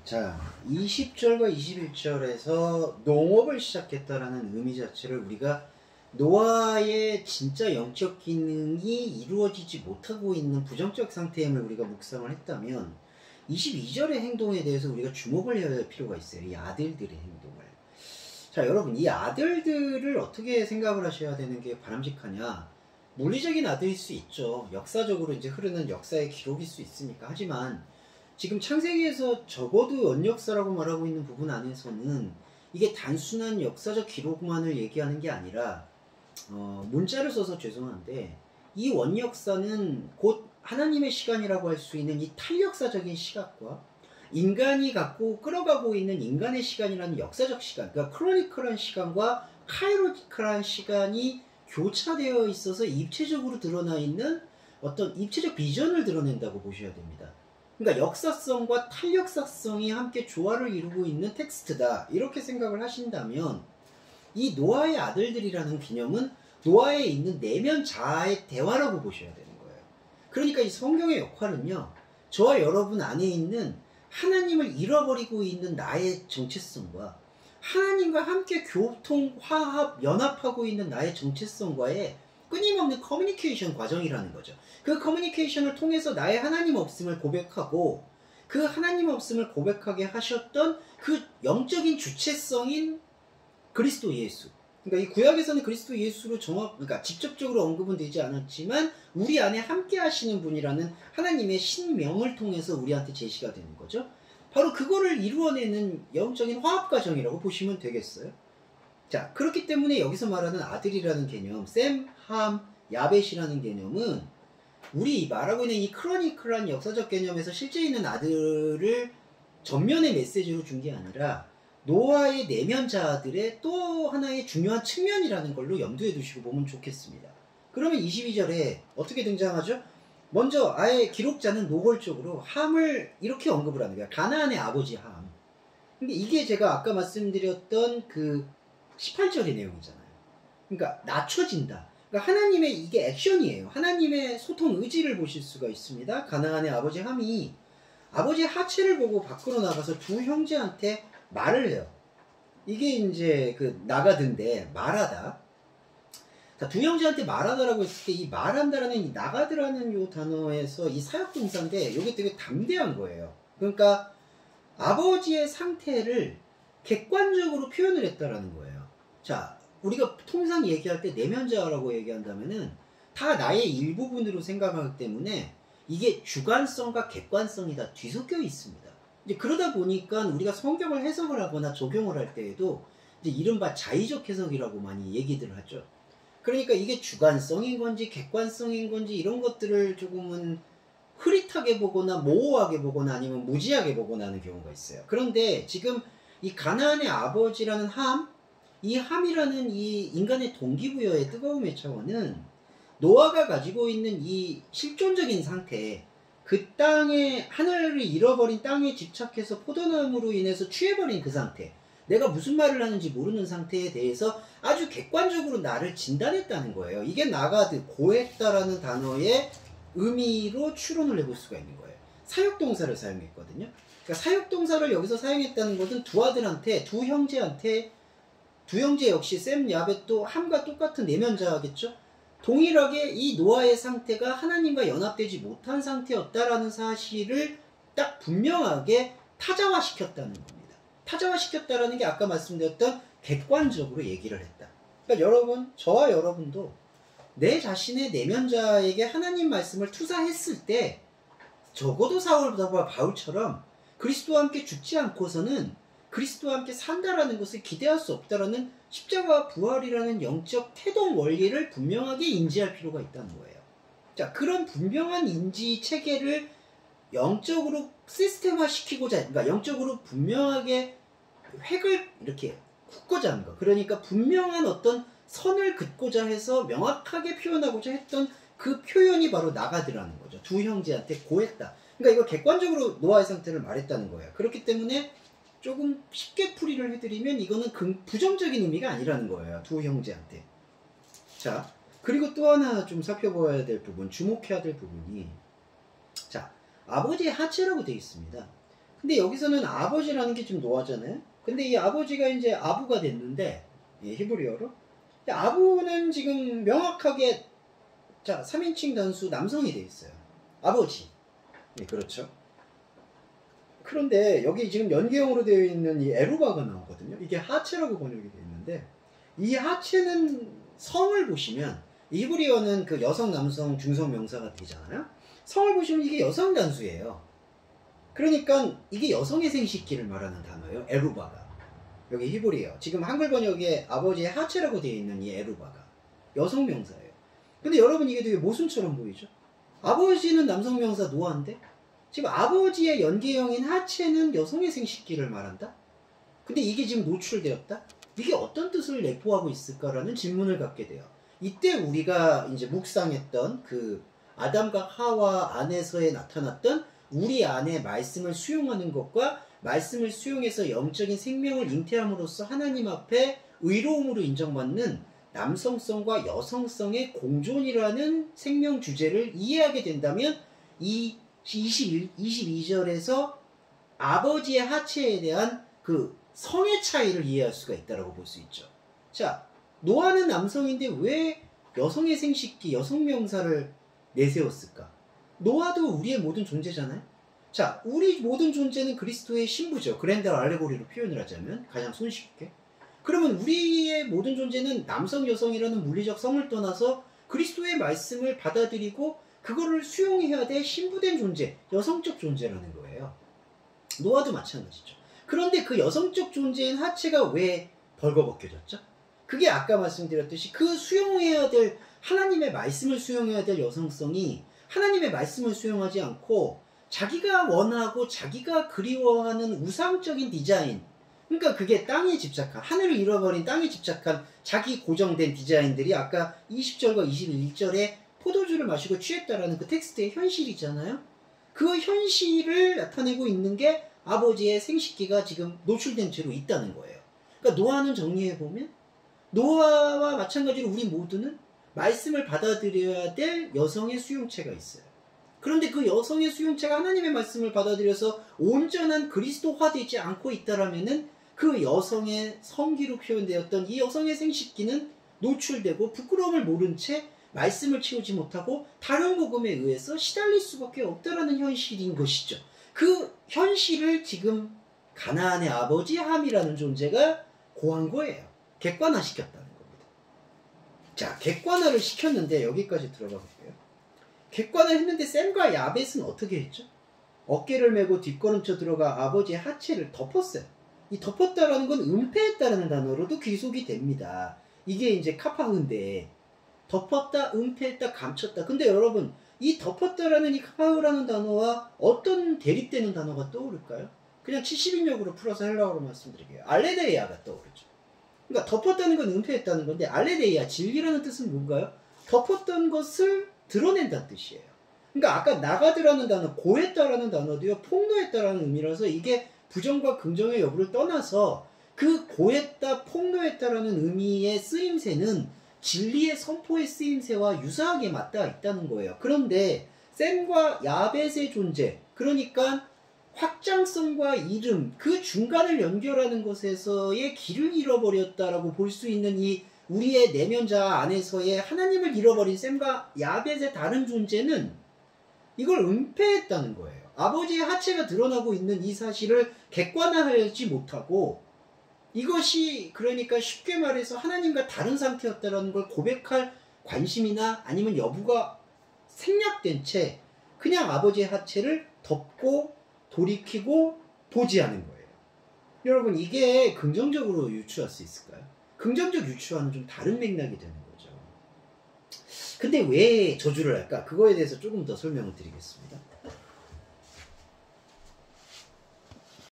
자, 20절과 21절에서 농업을 시작했다라는 의미 자체를 우리가 노아의 진짜 영적 기능이 이루어지지 못하고 있는 부정적 상태임을 우리가 묵상을 했다면 22절의 행동에 대해서 우리가 주목을 해야 할 필요가 있어요. 이 아들들의 행동을. 자, 여러분, 이 아들들을 어떻게 생각을 하셔야 되는 게 바람직하냐? 물리적인 아들일 수 있죠. 역사적으로 이제 흐르는 역사의 기록일 수 있으니까. 하지만 지금 창세기에서 적어도 원역사라고 말하고 있는 부분 안에서는 이게 단순한 역사적 기록만을 얘기하는 게 아니라 문자를 써서 죄송한데 이 원역사는 곧 하나님의 시간이라고 할 수 있는 이 탈역사적인 시각과 인간이 갖고 끌어가고 있는 인간의 시간이라는 역사적 시간, 그러니까 크로니컬한 시간과 카이로티컬한 시간이 교차되어 있어서 입체적으로 드러나 있는 어떤 입체적 비전을 드러낸다고 보셔야 됩니다. 그러니까 역사성과 탈역사성이 함께 조화를 이루고 있는 텍스트다, 이렇게 생각을 하신다면 이 노아의 아들들이라는 개념은 노아에 있는 내면 자아의 대화라고 보셔야 되는 거예요. 그러니까 이 성경의 역할은요, 저와 여러분 안에 있는 하나님을 잃어버리고 있는 나의 정체성과 하나님과 함께 교통, 화합, 연합하고 있는 나의 정체성과의 끊임없는 커뮤니케이션 과정이라는 거죠. 그 커뮤니케이션을 통해서 나의 하나님 없음을 고백하고 그 하나님 없음을 고백하게 하셨던 그 영적인 주체성인 그리스도 예수. 그러니까 이 구약에서는 그리스도 예수로 그러니까 직접적으로 언급은 되지 않았지만 우리 안에 함께 하시는 분이라는 하나님의 신명을 통해서 우리한테 제시가 되는 거죠. 바로 그거를 이루어내는 영적인 화합 과정이라고 보시면 되겠어요. 자, 그렇기 때문에 여기서 말하는 아들이라는 개념, 셈, 함, 야벳이라는 개념은 우리 말하고 있는 이 크로니컬한 역사적 개념에서 실제 있는 아들을 전면의 메시지로 준 게 아니라 노아의 내면자들의 또 하나의 중요한 측면이라는 걸로 염두에 두시고 보면 좋겠습니다. 그러면 22절에 어떻게 등장하죠? 먼저 아예 기록자는 노골적으로 함을 이렇게 언급을 하는 거야. 가나안의 아버지 함. 근데 이게 제가 아까 말씀드렸던 그 18절의 내용이잖아요. 그러니까 낮춰진다. 그러니까 하나님의 이게 액션이에요. 하나님의 소통 의지를 보실 수가 있습니다. 가나안의 아버지 함이 아버지의 하체를 보고 밖으로 나가서 두 형제한테 말을 해요. 이게 이제 그 나가드인데 말하다. 자, 두 형제한테 말하다라고 했을 때 이 말한다라는 이 나가드라는 요 단어에서 이 사역동사인데 이게 되게 담대한 거예요. 그러니까 아버지의 상태를 객관적으로 표현을 했다라는 거예요. 자, 우리가 통상 얘기할 때 내면자라고 얘기한다면은 다 나의 일부분으로 생각하기 때문에 이게 주관성과 객관성이 다 뒤섞여 있습니다. 이제 그러다 보니까 우리가 성경을 해석을 하거나 적용을 할 때에도 이제 이른바 자의적 해석이라고 많이 얘기들 하죠. 그러니까 이게 주관성인 건지 객관성인 건지 이런 것들을 조금은 흐릿하게 보거나 모호하게 보거나 아니면 무지하게 보거나 하는 경우가 있어요. 그런데 지금 이 가나안의 아버지라는 함, 이 함이라는 이 인간의 동기부여의 뜨거움의 차원은 노아가 가지고 있는 이 실존적인 상태, 그 땅에 하늘을 잃어버린 땅에 집착해서 포도나무로 인해서 취해버린 그 상태, 내가 무슨 말을 하는지 모르는 상태에 대해서 아주 객관적으로 나를 진단했다는 거예요. 이게 나가드, 고했다라는 단어의 의미로 추론을 해볼 수가 있는 거예요. 사역동사를 사용했거든요. 그러니까 사역동사를 여기서 사용했다는 것은 두 아들한테, 두 형제 역시 셈, 야벳도 함과 똑같은 내면자겠죠. 동일하게 이 노아의 상태가 하나님과 연합되지 못한 상태였다라는 사실을 딱 분명하게 타자화시켰다는 겁니다. 타자화시켰다라는 게 아까 말씀드렸던 객관적으로 얘기를 했다. 그러니까 여러분, 저와 여러분도 내 자신의 내면자에게 하나님 말씀을 투사했을 때 적어도 사울과 바울처럼 그리스도와 함께 죽지 않고서는 그리스도와 함께 산다라는 것을 기대할 수 없다라는 십자가와 부활이라는 영적 태동 원리를 분명하게 인지할 필요가 있다는 거예요. 자, 그런 분명한 인지 체계를 영적으로 시스템화 시키고자, 그러니까 영적으로 분명하게 획을 이렇게 긋고자 하는 거. 그러니까 분명한 어떤 선을 긋고자 해서 명확하게 표현하고자 했던 그 표현이 바로 나가드라는 거죠. 두 형제한테 고했다. 그러니까 이걸 객관적으로 노아의 상태를 말했다는 거예요. 그렇기 때문에 조금 쉽게 풀이를 해드리면 이거는 부정적인 의미가 아니라는 거예요. 두 형제한테. 자, 그리고 또 하나 좀 살펴봐야 될 부분, 주목해야 될 부분이, 자, 아버지의 하체라고 되어 있습니다. 근데 여기서는 아버지라는 게 지금 노아잖아요. 근데 이 아버지가 이제 아부가 됐는데, 예, 히브리어로. 아부는 지금 명확하게, 자, 3인칭 단수 남성이 돼 있어요. 아버지. 예, 그렇죠. 그런데 여기 지금 연계형으로 되어 있는 이 에루바가 나오거든요. 이게 하체라고 번역이 되어 있는데, 이 하체는 성을 보시면, 히브리어는 그 여성, 남성, 중성 명사가 되잖아요. 성을 보시면 이게 여성 단수예요. 그러니까 이게 여성의 생식기를 말하는 단어예요. 에루바가. 여기 히브리어. 지금 한글 번역에 아버지의 하체라고 되어 있는 이 에루바가 여성 명사예요. 근데 여러분 이게 되게 모순처럼 보이죠? 아버지는 남성 명사 노아인데 지금 아버지의 연계형인 하체는 여성의 생식기를 말한다? 근데 이게 지금 노출되었다? 이게 어떤 뜻을 내포하고 있을까라는 질문을 갖게 돼요. 이때 우리가 이제 묵상했던 그 아담과 하와 안에서에 나타났던 우리 안에 말씀을 수용하는 것과 말씀을 수용해서 영적인 생명을 잉태함으로써 하나님 앞에 의로움으로 인정받는 남성성과 여성성의 공존이라는 생명 주제를 이해하게 된다면 이 22절에서 아버지의 하체에 대한 그 성의 차이를 이해할 수가 있다고 볼 수 있죠. 자, 노아는 남성인데 왜 여성의 생식기, 여성 명사를 내세웠을까? 노아도 우리의 모든 존재잖아요. 자, 우리 모든 존재는 그리스도의 신부죠. 그랜드 알레고리로 표현을 하자면 가장 손쉽게. 그러면 우리의 모든 존재는 남성, 여성이라는 물리적 성을 떠나서 그리스도의 말씀을 받아들이고 그거를 수용해야 될 신부된 존재, 여성적 존재라는 거예요. 노아도 마찬가지죠. 그런데 그 여성적 존재인 하체가 왜 벌거벗겨졌죠? 그게 아까 말씀드렸듯이 그 수용해야 될 하나님의 말씀을 수용해야 될 여성성이 하나님의 말씀을 수용하지 않고 자기가 원하고 자기가 그리워하는 우상적인 디자인, 그러니까 그게 땅에 집착한, 하늘을 잃어버린 땅에 집착한 자기 고정된 디자인들이 아까 20절과 21절에 포도주를 마시고 취했다라는 그 텍스트의 현실이잖아요. 그 현실을 나타내고 있는 게 아버지의 생식기가 지금 노출된 채로 있다는 거예요. 그러니까 노아는 정리해보면 노아와 마찬가지로 우리 모두는 말씀을 받아들여야 될 여성의 수용체가 있어요. 그런데 그 여성의 수용체가 하나님의 말씀을 받아들여서 온전한 그리스도화되지 않고 있다라면은 그 여성의 성기로 표현되었던 이 여성의 생식기는 노출되고 부끄러움을 모른 채 말씀을 채우지 못하고 다른 복음에 의해서 시달릴 수밖에 없다라는 현실인 것이죠. 그 현실을 지금 가나안의 아버지 함이라는 존재가 고한 거예요. 객관화시켰다는 겁니다. 자, 객관화를 시켰는데 여기까지 들어가 볼게요. 객관을 했는데 셈과 야벳은 어떻게 했죠? 어깨를 메고 뒷걸음쳐 들어가 아버지의 하체를 덮었어요. 이 덮었다라는 건 은폐했다라는 단어로도 귀속이 됩니다. 이게 이제 카파흐인데 덮었다, 은폐했다, 감췄다. 근데 여러분 이 덮었다라는 이 카파흐라는 단어와 어떤 대립되는 단어가 떠오를까요? 그냥 70인역으로 풀어서 헬라어로 말씀드릴게요. 알레데이아가 떠오르죠. 그러니까 덮었다는 건 은폐했다는 건데 알레데이아, 진리라는 뜻은 뭔가요? 덮었던 것을 드러낸다는 뜻이에요. 그러니까 아까 나가드라는 단어, 고했다라는 단어도요, 폭로했다라는 의미라서 이게 부정과 긍정의 여부를 떠나서 그 고했다, 폭로했다라는 의미의 쓰임새는 진리의 선포의 쓰임새와 유사하게 맞닿아 있다는 거예요. 그런데 셈과 야벳의 존재, 그러니까 확장성과 이름, 그 중간을 연결하는 것에서의 길을 잃어버렸다라고 볼 수 있는 이 우리의 내면자 안에서의 하나님을 잃어버린 셈과 야벳의 다른 존재는 이걸 은폐했다는 거예요. 아버지의 하체가 드러나고 있는 이 사실을 객관화하지 못하고 이것이 그러니까 쉽게 말해서 하나님과 다른 상태였다는 걸 고백할 관심이나 아니면 여부가 생략된 채 그냥 아버지의 하체를 덮고 돌이키고 보지 않은 거예요. 여러분 이게 긍정적으로 유추할 수 있을까요? 긍정적 유추와는 좀 다른 맥락이 되는 거죠. 근데 왜 저주를 할까? 그거에 대해서 조금 더 설명을 드리겠습니다.